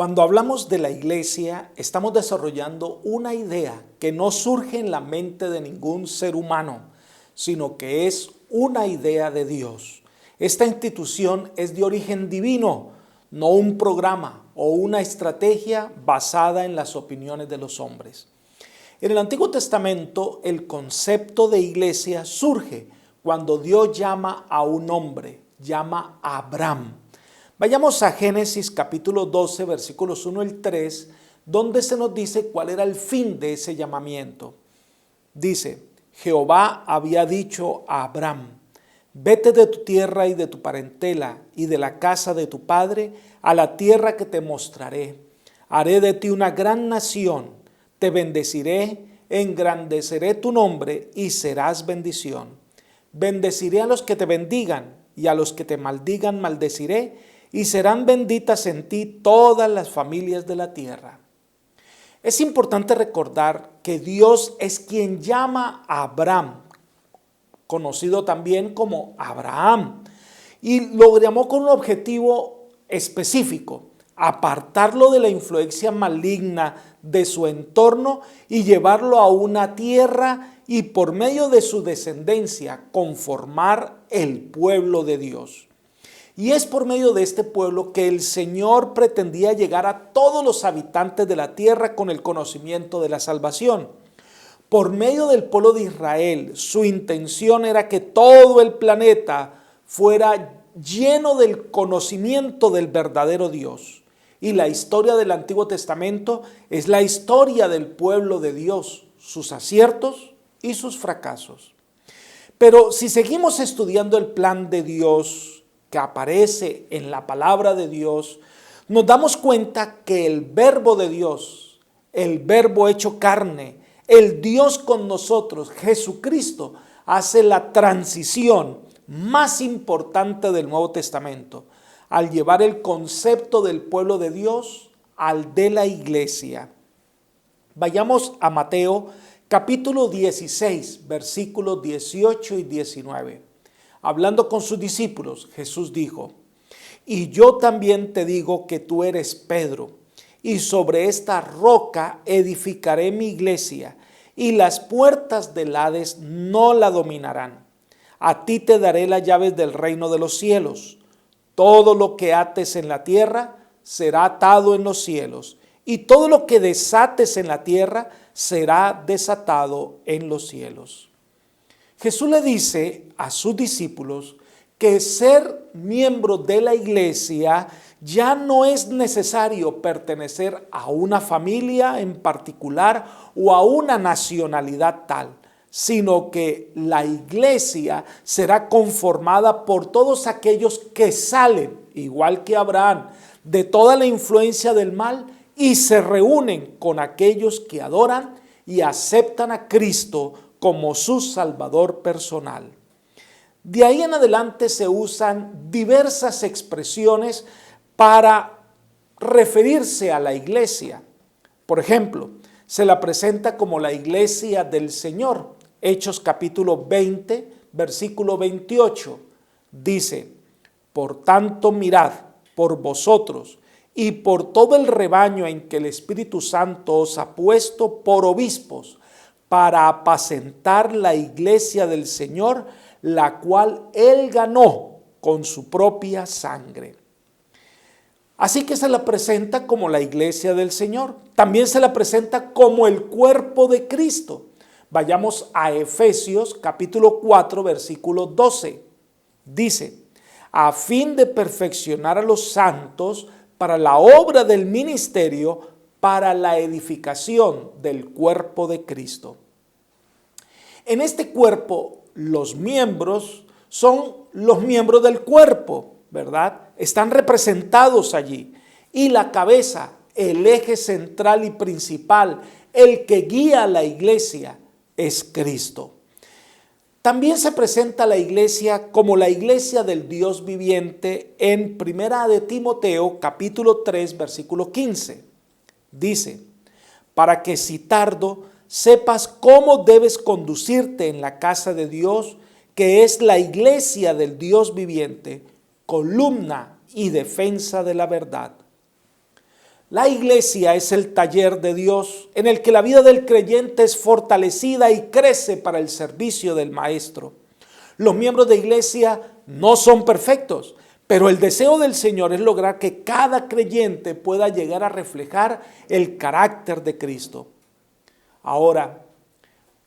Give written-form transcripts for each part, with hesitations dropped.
Cuando hablamos de la iglesia, estamos desarrollando una idea que no surge en la mente de ningún ser humano, sino que es una idea de Dios. Esta institución es de origen divino, no un programa o una estrategia basada en las opiniones de los hombres. En el Antiguo Testamento, el concepto de iglesia surge cuando Dios llama a un hombre, llama a Abraham. Vayamos a Génesis capítulo 12, versículos 1 al 3, donde se nos dice cuál era el fin de ese llamamiento. Dice, Jehová había dicho a Abraham, vete de tu tierra y de tu parentela y de la casa de tu padre a la tierra que te mostraré. Haré de ti una gran nación, te bendeciré, engrandeceré tu nombre y serás bendición. Bendeciré a los que te bendigan y a los que te maldigan maldeciré, y serán benditas en ti todas las familias de la tierra. Es importante recordar que Dios es quien llama a Abraham, conocido también como Abraham, y lo llamó con un objetivo específico: apartarlo de la influencia maligna de su entorno y llevarlo a una tierra y por medio de su descendencia conformar el pueblo de Dios. Y es por medio de este pueblo que el Señor pretendía llegar a todos los habitantes de la tierra con el conocimiento de la salvación. Por medio del pueblo de Israel, su intención era que todo el planeta fuera lleno del conocimiento del verdadero Dios. Y la historia del Antiguo Testamento es la historia del pueblo de Dios, sus aciertos y sus fracasos. Pero si seguimos estudiando el plan de Dios que aparece en la palabra de Dios, nos damos cuenta que el verbo de Dios, el verbo hecho carne, el Dios con nosotros, Jesucristo, hace la transición más importante del Nuevo Testamento, al llevar el concepto del pueblo de Dios al de la iglesia. Vayamos a Mateo capítulo 16, versículos 18 y 19. Hablando con sus discípulos, Jesús dijo, y yo también te digo que tú eres Pedro, y sobre esta roca edificaré mi iglesia, y las puertas del Hades no la dominarán. A ti te daré las llaves del reino de los cielos. Todo lo que ates en la tierra será atado en los cielos, y todo lo que desates en la tierra será desatado en los cielos. Jesús le dice a sus discípulos que ser miembro de la iglesia ya no es necesario pertenecer a una familia en particular o a una nacionalidad tal, sino que la iglesia será conformada por todos aquellos que salen, igual que Abraham, de toda la influencia del mal y se reúnen con aquellos que adoran y aceptan a Cristo como su Salvador personal. De ahí en adelante se usan diversas expresiones para referirse a la iglesia. Por ejemplo, se la presenta como la iglesia del Señor. Hechos capítulo 20, versículo 28. Dice, por tanto mirad por vosotros y por todo el rebaño en que el Espíritu Santo os ha puesto por obispos, para apacentar la iglesia del Señor, la cual Él ganó con su propia sangre. Así que se la presenta como la iglesia del Señor. También se la presenta como el cuerpo de Cristo. Vayamos a Efesios capítulo 4, versículo 12. Dice, a fin de perfeccionar a los santos para la obra del ministerio, para la edificación del cuerpo de Cristo. En este cuerpo, los miembros son los miembros del cuerpo, ¿verdad? Están representados allí. Y la cabeza, el eje central y principal, el que guía a la iglesia, es Cristo. También se presenta la iglesia como la iglesia del Dios viviente en Primera de Timoteo, capítulo 3, versículo 15. Dice, para que si tardo, sepas cómo debes conducirte en la casa de Dios, que es la iglesia del Dios viviente, columna y defensa de la verdad. La iglesia es el taller de Dios en el que la vida del creyente es fortalecida y crece para el servicio del Maestro. Los miembros de iglesia no son perfectos, pero el deseo del Señor es lograr que cada creyente pueda llegar a reflejar el carácter de Cristo. Ahora,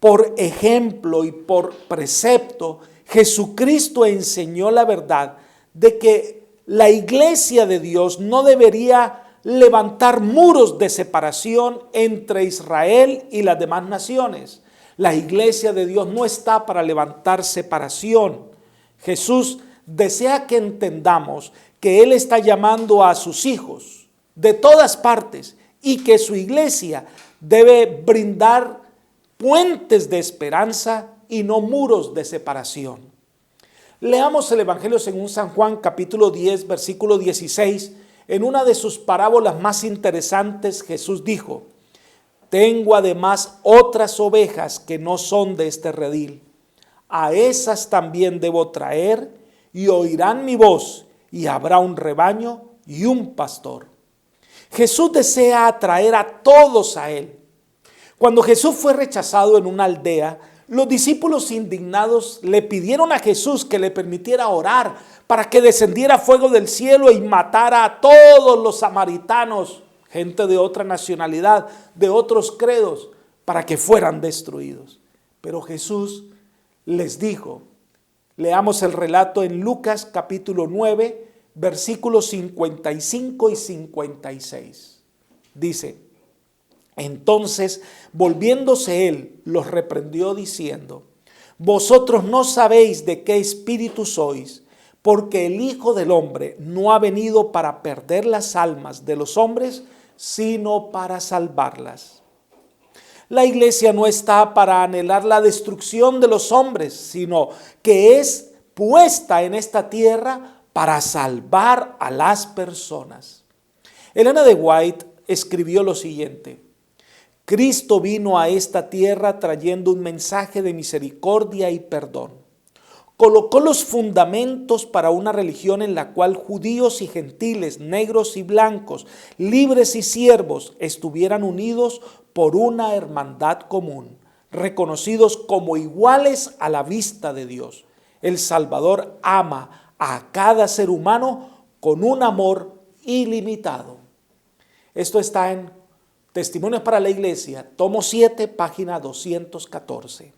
por ejemplo y por precepto, Jesucristo enseñó la verdad de que la iglesia de Dios no debería levantar muros de separación entre Israel y las demás naciones. La iglesia de Dios no está para levantar separación. Jesús desea que entendamos que Él está llamando a sus hijos de todas partes y que su iglesia debe brindar puentes de esperanza y no muros de separación. Leamos el Evangelio según San Juan, capítulo 10, versículo 16. En una de sus parábolas más interesantes, Jesús dijo: tengo además otras ovejas que no son de este redil. A esas también debo traer, y oirán mi voz, y habrá un rebaño y un pastor. Jesús desea atraer a todos a Él. Cuando Jesús fue rechazado en una aldea, los discípulos indignados le pidieron a Jesús que le permitiera orar para que descendiera fuego del cielo y matara a todos los samaritanos, gente de otra nacionalidad, de otros credos, para que fueran destruidos. Pero Jesús les dijo, leamos el relato en Lucas capítulo 9, versículos 55 y 56. Dice: entonces, volviéndose él, los reprendió diciendo: vosotros no sabéis de qué espíritu sois, porque el Hijo del Hombre no ha venido para perder las almas de los hombres, sino para salvarlas. La iglesia no está para anhelar la destrucción de los hombres, sino que es puesta en esta tierra para salvar a las personas. Elena de White escribió lo siguiente: Cristo vino a esta tierra trayendo un mensaje de misericordia y perdón. Colocó los fundamentos para una religión en la cual judíos y gentiles, negros y blancos, libres y siervos estuvieran unidos por una hermandad común, reconocidos como iguales a la vista de Dios. El Salvador ama a cada ser humano con un amor ilimitado. Esto está en Testimonios para la Iglesia, tomo 7, página 214.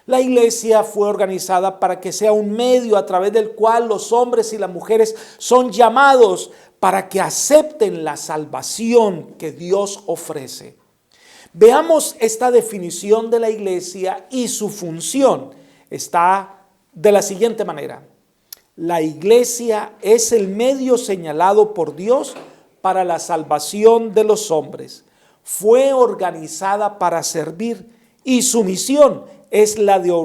La iglesia fue organizada para que sea un medio a través del cual los hombres y las mujeres son llamados para que acepten la salvación que Dios ofrece. Veamos esta definición de la iglesia y su función. Está de la siguiente manera: la iglesia es el medio señalado por Dios para la salvación de los hombres. Fue organizada para servir y su misión es la de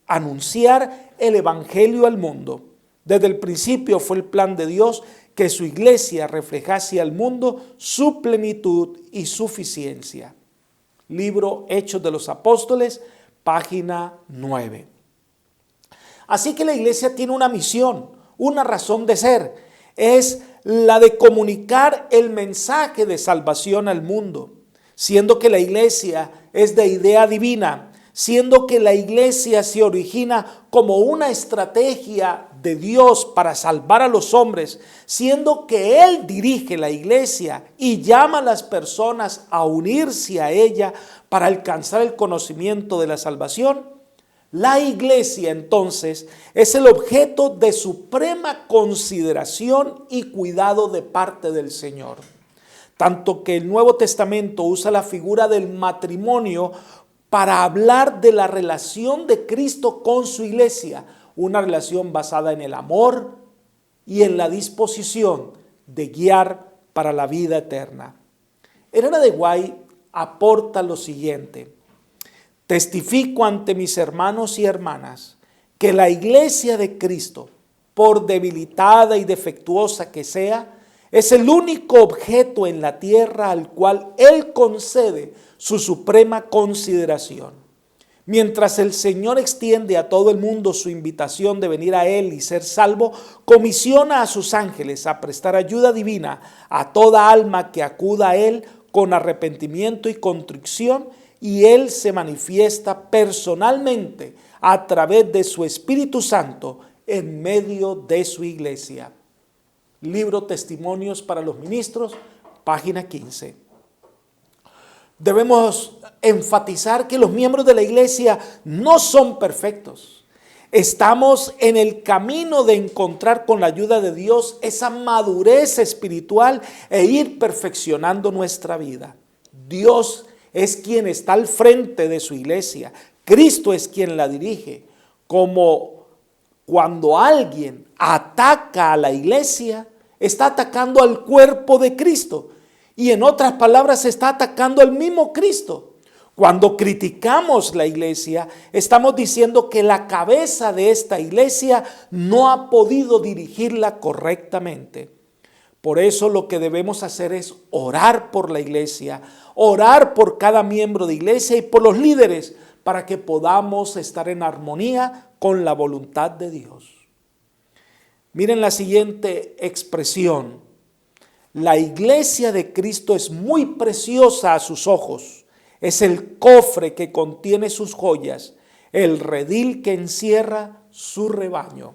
anunciar el evangelio al mundo. Desde el principio fue el plan de Dios que su iglesia reflejase al mundo su plenitud y suficiencia. Libro Hechos de los Apóstoles, página 9. Así que la iglesia tiene una misión, una razón de ser. Es la de comunicar el mensaje de salvación al mundo, siendo que la iglesia es de idea divina, siendo que la iglesia se origina como una estrategia de Dios para salvar a los hombres, siendo que Él dirige la iglesia y llama a las personas a unirse a ella para alcanzar el conocimiento de la salvación. La iglesia entonces es el objeto de suprema consideración y cuidado de parte del Señor. Tanto que el Nuevo Testamento usa la figura del matrimonio para hablar de la relación de Cristo con su iglesia, una relación basada en el amor y en la disposición de guiar para la vida eterna. Elena de White aporta lo siguiente: testifico ante mis hermanos y hermanas que la iglesia de Cristo, por debilitada y defectuosa que sea, es el único objeto en la tierra al cual Él concede su suprema consideración. Mientras el Señor extiende a todo el mundo su invitación de venir a Él y ser salvo, comisiona a sus ángeles a prestar ayuda divina a toda alma que acuda a Él con arrepentimiento y contrición, y Él se manifiesta personalmente a través de su Espíritu Santo en medio de su iglesia. Libro Testimonios para los Ministros, página 15. Debemos enfatizar que los miembros de la iglesia no son perfectos. Estamos en el camino de encontrar con la ayuda de Dios esa madurez espiritual e ir perfeccionando nuestra vida. Dios es quien está al frente de su iglesia. Cristo es quien la dirige. Como cuando alguien ataca a la iglesia, está atacando al cuerpo de Cristo. Y en otras palabras, está atacando al mismo Cristo. Cuando criticamos la iglesia, estamos diciendo que la cabeza de esta iglesia no ha podido dirigirla correctamente. Por eso lo que debemos hacer es orar por la iglesia, orar por cada miembro de iglesia y por los líderes para que podamos estar en armonía con la voluntad de Dios. Miren la siguiente expresión. La iglesia de Cristo es muy preciosa a sus ojos. Es el cofre que contiene sus joyas, el redil que encierra su rebaño.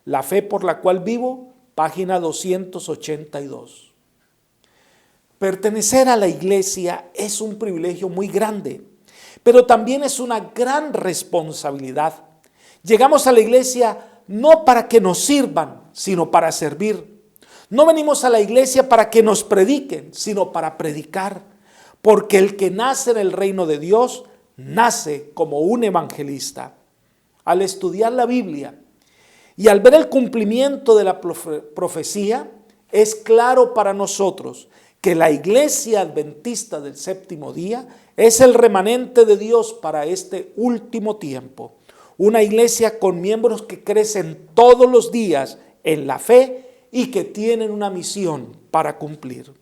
La fe por la cual vivo, página 282. Pertenecer a la iglesia es un privilegio muy grande, pero también es una gran responsabilidad. Llegamos a la iglesia no para que nos sirvan, sino para servir. No venimos a la iglesia para que nos prediquen, sino para predicar. Porque el que nace en el reino de Dios, nace como un evangelista. Al estudiar la Biblia y al ver el cumplimiento de la profecía, es claro para nosotros que la iglesia adventista del séptimo día es el remanente de Dios para este último tiempo. Una iglesia con miembros que crecen todos los días en la fe y que tienen una misión para cumplir.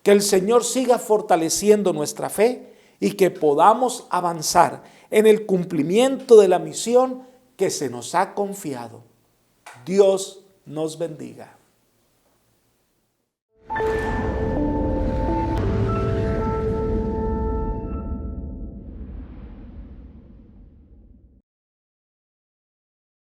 Que el Señor siga fortaleciendo nuestra fe y que podamos avanzar en el cumplimiento de la misión que se nos ha confiado. Dios nos bendiga.